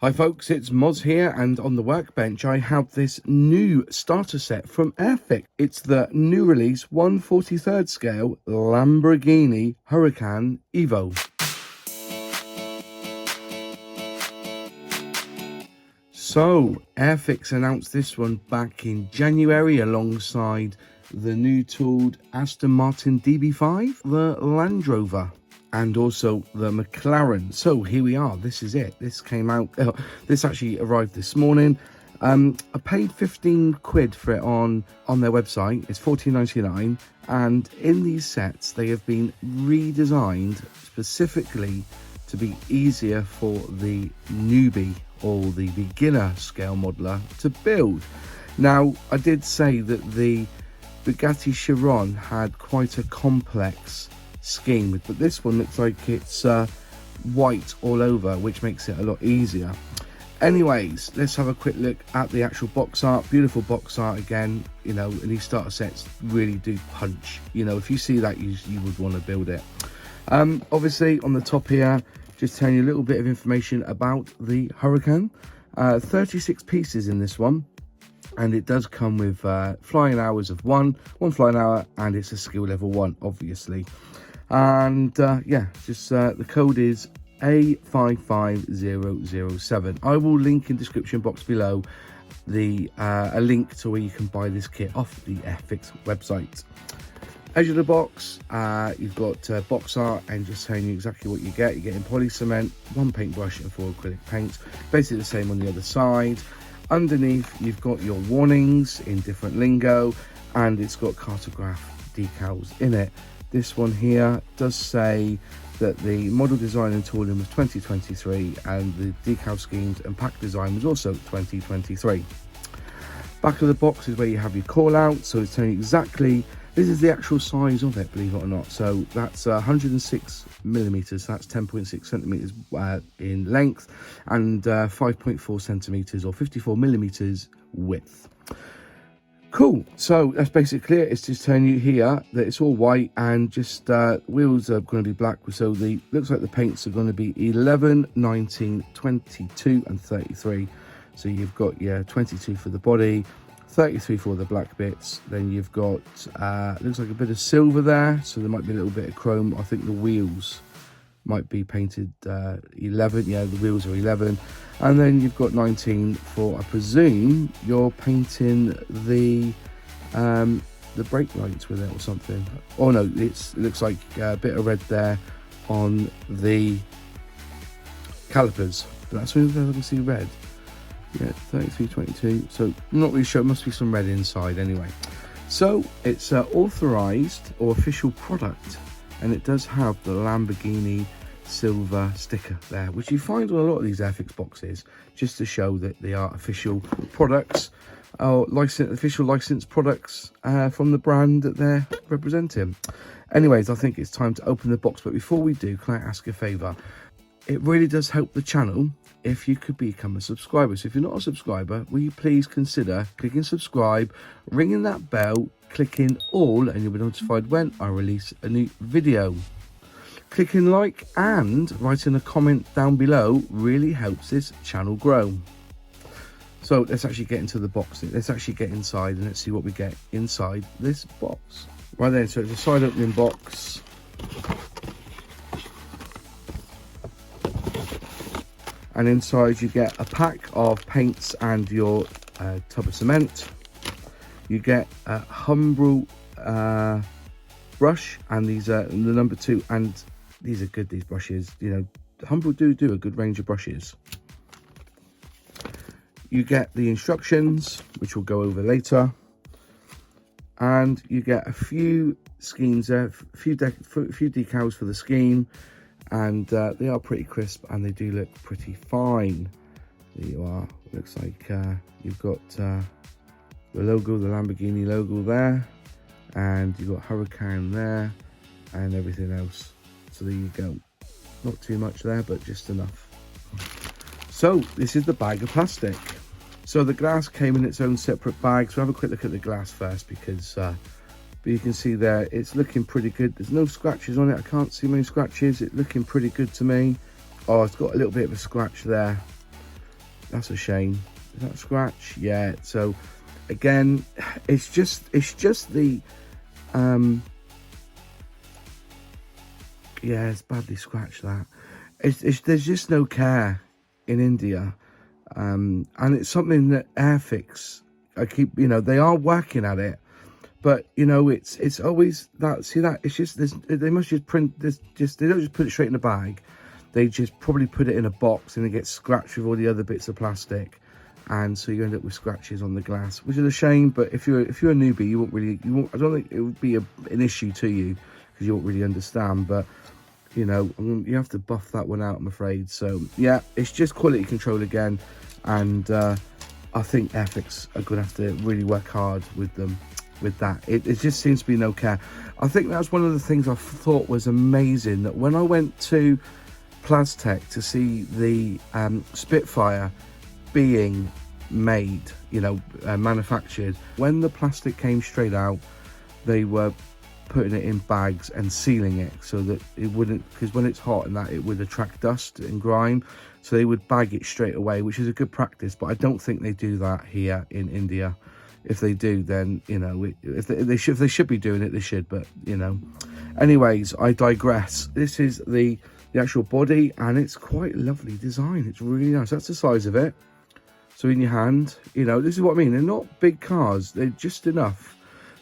Hi folks, it's Moz here, and on the workbench I have this new starter set from AIRFIX. It's the new release 1/43 scale Lamborghini HURACAN Evo. So AIRFIX announced this one back in January alongside the new tooled Aston Martin DB5, the Land Rover, and also the McLaren. So here we are, this is it. This came out, this actually arrived this morning. I paid 15 quid for it on their website. It's $14.99, and in these sets they have been redesigned specifically to be easier for the newbie or the beginner scale modeler to build. Now, I did say that the Bugatti Chiron had quite a complex scheme, but this one looks like it's white all over, which makes it a lot easier. Anyways, let's have a quick look at the actual box art. Beautiful box art again. You know, and these starter sets really do punch. You know, if you see that, you would want to build it. Obviously on the top here, just telling you a little bit of information about the Huracan. 36 pieces in this one, and it does come with flying hours of one flying hour, and it's a skill level 1, obviously. And yeah, just the code is A55007. I will link in description box below the a link to where you can buy this kit off the AIRFIX website. Edge of the box, you've got box art, and just telling you exactly what you get. You're getting poly cement, 1 paintbrush and 4 acrylic paints. Basically the same on the other side. Underneath you've got your warnings in different lingo, and it's got cartograph decals in it. This one here does say that the model design and tooling was 2023, and the decal schemes and pack design was also 2023. Back of the box is where you have your call out, so it's telling you exactly, this is the actual size of it, believe it or not. So that's 106 millimeters, so that's 10.6 centimeters in length, and 5.4 centimeters or 54 millimeters width. Cool, so that's basically it. It's just telling you here that it's all white, and just wheels are going to be black. So the looks like the paints are going to be 11, 19, 22 and 33. So you've got your 22 for the body, 33 for the black bits. Then you've got looks like a bit of silver there, so there might be a little bit of chrome. I think the wheels might be painted 11. Yeah, the wheels are 11. And then you've got 19 for, I presume you're painting the brake lights with it or something. Oh no, it looks like a bit of red there on the calipers, but that's when I can see red. Yeah, 33, 22. So I'm not really sure, it must be some red inside anyway. So it's authorized or official product, and it does have the Lamborghini silver sticker there, which you find on a lot of these AIRFIX boxes, just to show that they are official products or official licensed products from the brand that they're representing. Anyways, I think it's time to open the box, but before we do, can I ask a favor? It really does help the channel if you could become a subscriber. So if you're not a subscriber, will you please consider clicking subscribe, ringing that bell, clicking all, and you'll be notified when I release a new video. Clicking like and writing a comment down below really helps this channel grow. So let's actually get into the box. Let's actually get inside and let's see what we get inside this box. Right then, so it's a side opening box. And inside you get a pack of paints and your tub of cement. You get a Humbrol brush, and these are the number 2, and these are good, these brushes. You know, Humbrol do a good range of brushes. You get the instructions, which we'll go over later, and you get a few schemes there, a few decals for the scheme, and they are pretty crisp and they do look pretty fine. There you are. Looks like you've got the logo, the Lamborghini logo there, and you've got Huracan there and everything else. So there you go. Not too much there, but just enough. So this is the bag of plastic. So the glass came in its own separate bag. So have a quick look at the glass first, because but you can see there it's looking pretty good. There's no scratches on it. I can't see many scratches. It's looking pretty good to me. Oh, it's got a little bit of a scratch there. that's a shame. Is that a scratch? Yeah. So again, it's just the yeah, it's badly scratched. That there's just no care in India, and it's something that AIRFIX, I keep, you know, they are working at it, but you know, it's always that, see that, it's just this, they must just print this, just, they don't just put it straight in a bag, they just probably put it in a box and it gets scratched with all the other bits of plastic, and so you end up with scratches on the glass, which is a shame. But if you're a newbie, you won't really, I don't think it would be an issue to you, because you won't really understand. But you know, you have to buff that one out, I'm afraid. So yeah, it's just quality control again, and I think AIRFIX are going to have to really work hard with them with that. It just seems to be no care. I think that's one of the things I thought was amazing, that when I went to Plastech to see the Spitfire being made, you know, manufactured, when the plastic came straight out, they were putting it in bags and sealing it so that it wouldn't, because when it's hot and that, it would attract dust and grime, so they would bag it straight away, which is a good practice. But I don't think they do that here in India. If they do, then, you know, if they should be doing it, they should. But you know, anyways, I digress. This is the actual body, and it's quite a lovely design. It's really nice. That's the size of it. So in your hand, you know, this is what I mean. They're not big cars. They're just enough.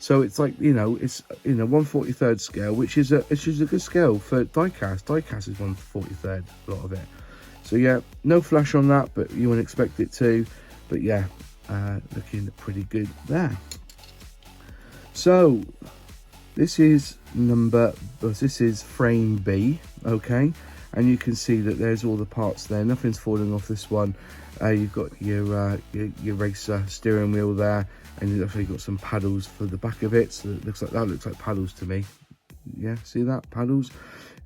So it's like, you know, it's, you know, 1/43 scale, which is a good scale for diecast. Diecast is 1/43, a lot of it. So yeah, no flash on that, but you wouldn't expect it to. But yeah, looking pretty good there. So this is frame B, okay, and you can see that there's all the parts there. Nothing's falling off this one. You've got your racer steering wheel there, and you've actually got some paddles for the back of it. So it looks like paddles to me. Yeah, see that, paddles.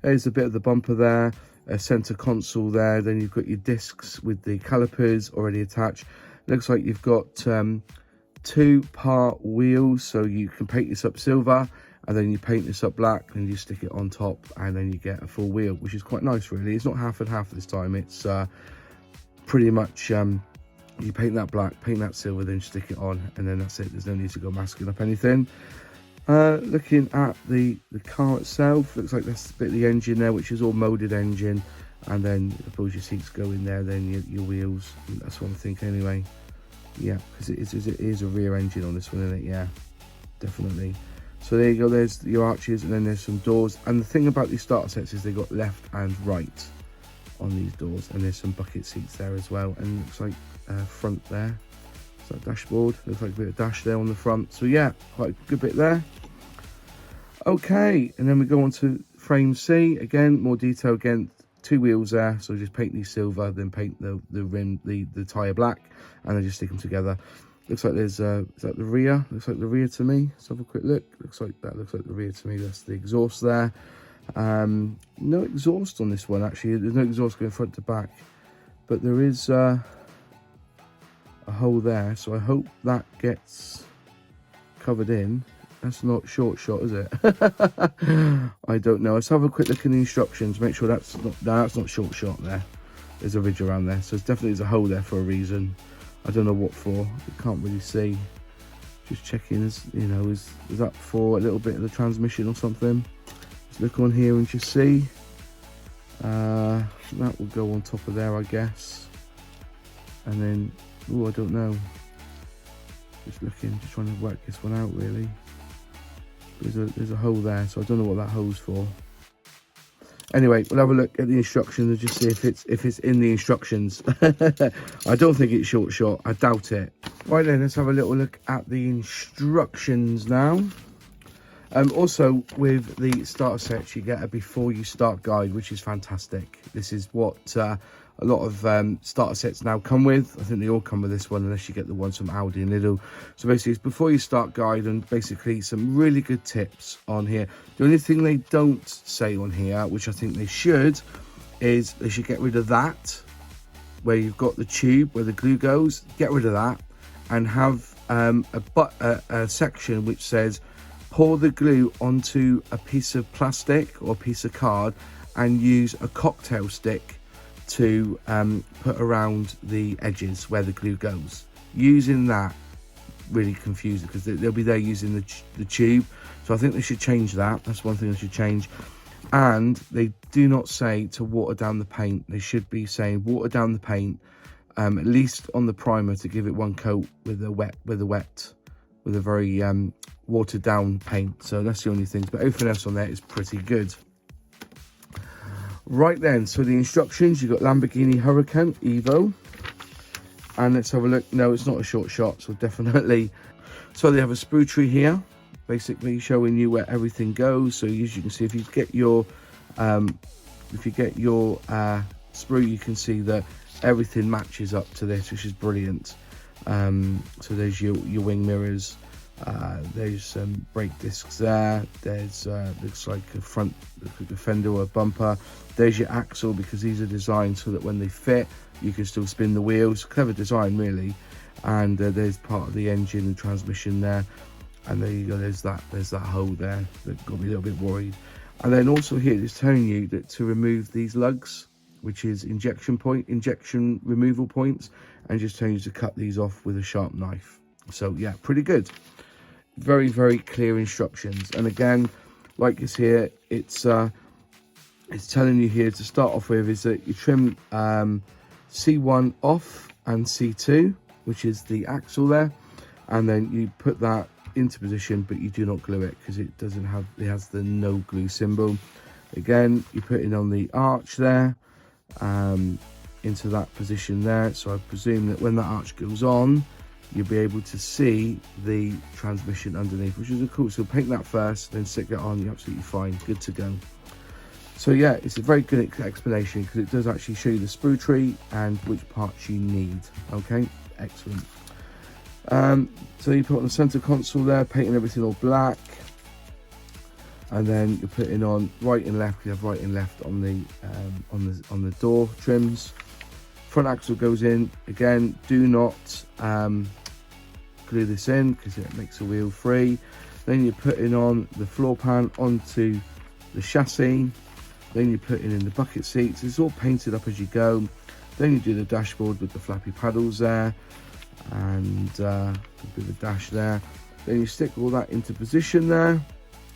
There's a bit of the bumper there, a center console there. Then you've got your discs with the calipers already attached. Looks like you've got 2-part wheels, so you can paint this up silver, and then you paint this up black, and you stick it on top, and then you get a full wheel, which is quite nice, really. It's not half and half this time. It's pretty much you paint that black, paint that silver, then stick it on, and then that's it. There's no need to go masking up anything. Looking at the car itself, looks like that's a bit of the engine there, which is all molded engine, and then I suppose your seats go in there, then your wheels. That's what I think anyway. Yeah, because it is a rear engine on this one, isn't it? Yeah, definitely. So there you go, there's your arches, and then there's some doors. And the thing about these starter sets is they got left and right on these doors, and there's some bucket seats there as well. And it looks like front there, it's like dashboard, looks like a bit of dash there on the front. So yeah, quite a good bit there. Okay, and then we go on to frame C. Again, more detail again, 2 wheels there, so just paint these silver, then paint the rim, the tyre black, and then just stick them together. Looks like there's is that the rear? Looks like the rear to me. Let's have a quick look. Looks like the rear to me. That's the exhaust there. No exhaust on this one, actually. There's no exhaust going front to back, but there is a hole there, so I hope that gets covered in. That's not short shot, is it? I don't know. Let's have a quick look in the instructions, make sure that's not short shot there. There's a ridge around there, so it's definitely there's a hole there for a reason. I don't know what for. You can't really see. Just checking, is that for a little bit of the transmission or something? Just look on here and just see. That will go on top of there, I guess. And then, oh, I don't know. Just looking, just trying to work this one out really. There's a hole there, so I don't know what that hole's for. Anyway, we'll have a look at the instructions and just see if it's in the instructions. I don't think it's short shot. I doubt it. Right then, let's have a little look at the instructions now. Also, with the starter sets, you get a before you start guide, which is fantastic. This is what a lot of starter sets now come with. I think they all come with this one, unless you get the ones from Aldi and Lidl. So basically, it's before you start guide, and basically some really good tips on here. The only thing they don't say on here, which I think they should, is they should get rid of that, where you've got the tube where the glue goes. Get rid of that, and have a section which says pour the glue onto a piece of plastic or a piece of card, and use a cocktail stick to put around the edges where the glue goes. Using that really confusing, because they'll be there using the tube. So I think they should change that. That's one thing they should change. And they do not say to water down the paint. They should be saying water down the paint, at least on the primer, to give it one coat with a very watered down paint. So that's the only things, but everything else on there is pretty good. Right then, so the instructions, you've got Lamborghini HURACAN Evo, and let's have a look. No, it's not a short shot, so definitely. So they have a sprue tree here, basically showing you where everything goes. So as you can see, if you get your sprue, you can see that everything matches up to this, which is brilliant. So there's your wing mirrors, there's some brake discs there, there's looks like a front, looks like a fender or a bumper. There's your axle, because these are designed so that when they fit you can still spin the wheels. Clever design really. And there's part of the engine and transmission there, and there you go, there's that hole there that got me a little bit worried. And then also here it's telling you that to remove these lugs, which is injection removal points, and just telling you to cut these off with a sharp knife. So yeah, pretty good. Very, very clear instructions. And again, like it's here, it's telling you here to start off with is that you trim C1 off and C2, which is the axle there, and then you put that into position, but you do not glue it because it has the no glue symbol. Again, you put it on the arch there, into that position there. So I presume that when that arch goes on, you'll be able to see the transmission underneath, which is cool. So paint that first, then stick it on. You're absolutely fine, good to go. So yeah, it's a very good explanation, because it does actually show you the sprue tree and which parts you need. Okay, excellent. So you put on the center console there, painting everything all black, and then you're putting on right and left. You have right and left on the door trims. Front axle goes in. Again, do not glue this in because it makes the wheel free. Then you're putting on the floor pan onto the chassis. Then you're putting in the bucket seats. It's all painted up as you go. Then you do the dashboard with the flappy paddles there, and do the dash there. Then you stick all that into position there.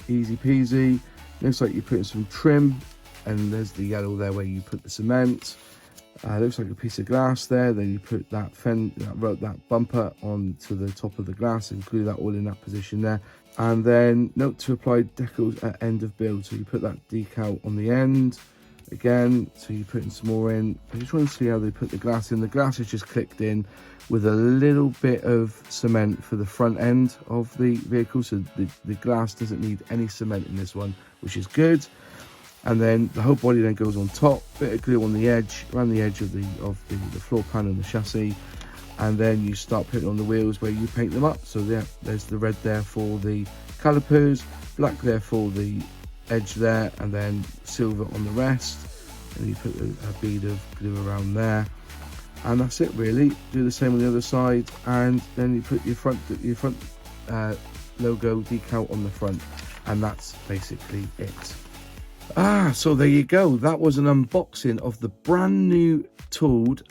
Easy peasy. Looks like you're putting some trim, and there's the yellow there where you put the cement. Looks like a piece of glass there. Then you put that bumper onto the top of the glass and glue that all in that position there. And then note to apply decals at end of build. So you put that decal on the end again. So you're putting some more in. I just want to see how they put the glass in. The glass is just clicked in with a little bit of cement for the front end of the vehicle. So the glass doesn't need any cement in this one, which is good. And then the whole body then goes on top, bit of glue on the edge, around the edge of the floor pan and the chassis, and then you start putting on the wheels where you paint them up. So there's the red there for the calipers, black there for the edge there, and then silver on the rest. And you put a bead of glue around there, and that's it really. Do the same on the other side, and then you put your front logo decal on the front, and that's basically it. So there you go. That was an unboxing of the brand new tooled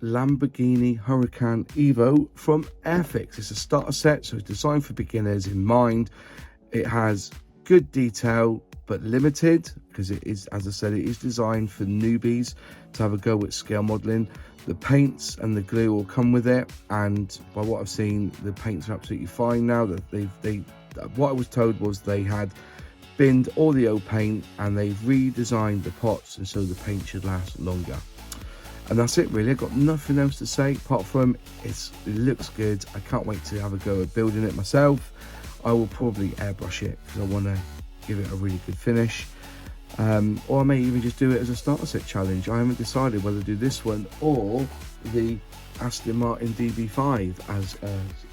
Lamborghini HURACAN Evo from AIRFIX. It's a starter set, so it's designed for beginners in mind. It has good detail, but limited, because it is, as I said, it is designed for newbies to have a go at scale modeling. The paints and the glue will come with it, and by what I've seen, the paints are absolutely fine now. That what I was told was they had binned all the old paint and they've redesigned the pots, and so the paint should last longer. And that's it really. I've got nothing else to say apart from it looks good. I can't wait to have a go at building it myself. I will probably airbrush it because I want to give it a really good finish, or I may even just do it as a starter set challenge. I haven't decided whether to do this one or the Aston Martin DB5 as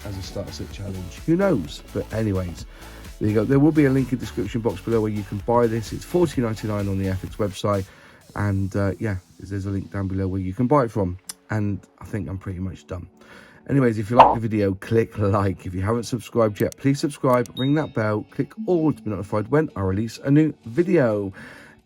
a starter set challenge. Who knows? But anyways, there you go. There will be a link in the description box below where you can buy this. It's $14.99 on the AIRFIX website, and yeah, there's a link down below where you can buy it from. And I think I'm pretty much done. Anyways, if you like the video, click like. If you haven't subscribed yet, please subscribe, ring that bell, click all to be notified when I release a new video.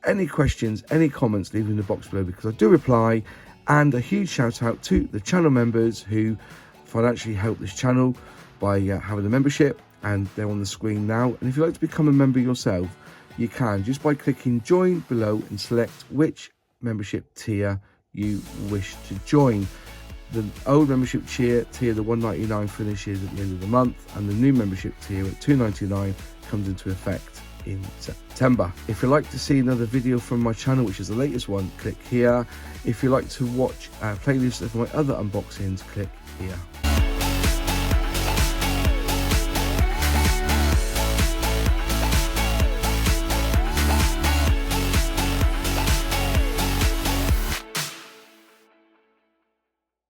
Any questions, any comments, leave them in the box below because I do reply. And a huge shout out to the channel members who financially help this channel by having a membership, and they're on the screen now. And if you'd like to become a member yourself, you can just by clicking join below and select which membership tier you wish to join. The old membership tier, the $1.99, finishes at the end of the month, and the new membership tier at $2.99 comes into effect in September. If you'd like to see another video from my channel, which is the latest one, click here. If you'd like to watch a playlist of my other unboxings, click here.